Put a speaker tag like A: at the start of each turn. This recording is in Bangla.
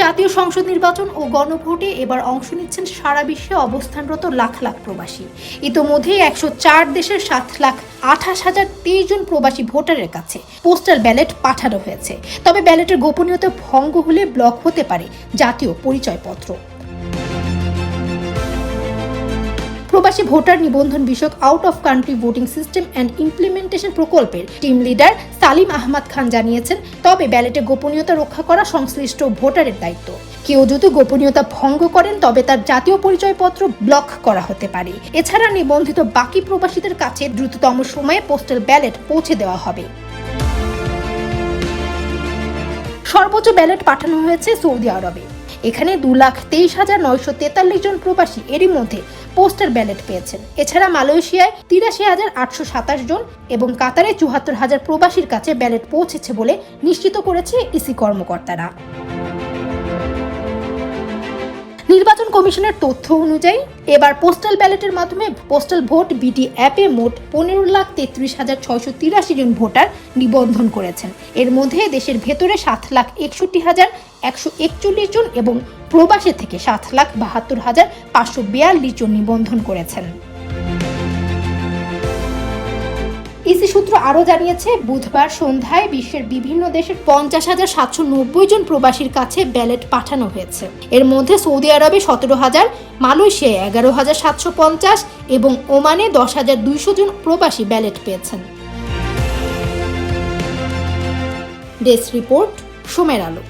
A: জাতীয় সংসদ নির্বাচন ও গণভোটে এবার অংশ নিচ্ছেন সারা বিশ্বে অবস্থানরত লাখ লাখ প্রবাসী। ইতোমধ্যেই 104 দেশের 7,28,023 জন প্রবাসী ভোটারের কাছে পোস্টাল ব্যালট পাঠানো হয়েছে। তবে ব্যালটের গোপনীয়তা ভঙ্গ হলে ব্লক হতে পারে জাতীয় পরিচয়পত্র। প্রবাসী ভোটার নিবন্ধন বিষয়ক out of country voting system and implementation প্রকল্পের টিম লিডার সালিম আহমদ খান জানিয়েছেন, তবে ব্যালটে গোপনীয়তা রক্ষা করা সংশ্লিষ্ট ভোটারের দায়িত্ব। কেউ যদি গোপনীয়তা ভঙ্গ করেন তবে তার জাতীয় পরিচয়পত্র ব্লক করা হতে পারে। এছাড়া নিবন্ধিত বাকি প্রবাসীদের কাছে দ্রুততম সময়ে পোস্টাল ব্যালট পৌঁছে দেওয়া হবে। সর্বোচ্চ ব্যালট পাঠানো হয়েছে সৌদি আরবে। এখানে 2,23,943 জন প্রবাসী এরই মধ্যে পোস্টাল ব্যালট পেয়েছেন। এছাড়া মালয়েশিয়ায় 83,827 জন এবং কাতারে 74,000 প্রবাসীর কাছে ব্যালট পৌঁছেছে বলে নিশ্চিত করেছে ইসি কর্মকর্তারা। নির্বাচন কমিশনের তথ্য অনুযায়ী এবার পোস্টাল ব্যালটের মাধ্যমে পোস্টাল ভোট বিডি অ্যাপে মোট 15,33,683 জন ভোটার নিবন্ধন করেছেন। এর মধ্যে দেশের ভেতরে 7,61,141 জন এবং প্রবাসী থেকে 7,72,542 জন নিবন্ধন করেছেন। ইসি সূত্র আরও জানিয়েছে, বুধবার সন্ধ্যায় বিশ্বের বিভিন্ন দেশের 50,790 জন প্রবাসীর কাছে ব্যালট পাঠানো হয়েছে। এর মধ্যে সৌদি আরবে 17,000, মালয়েশিয়ায় 11,750 এবং ওমানে 10,200 জন প্রবাসী ব্যালট পেয়েছেন। ডেস্ক রিপোর্ট, সময়ের আলো।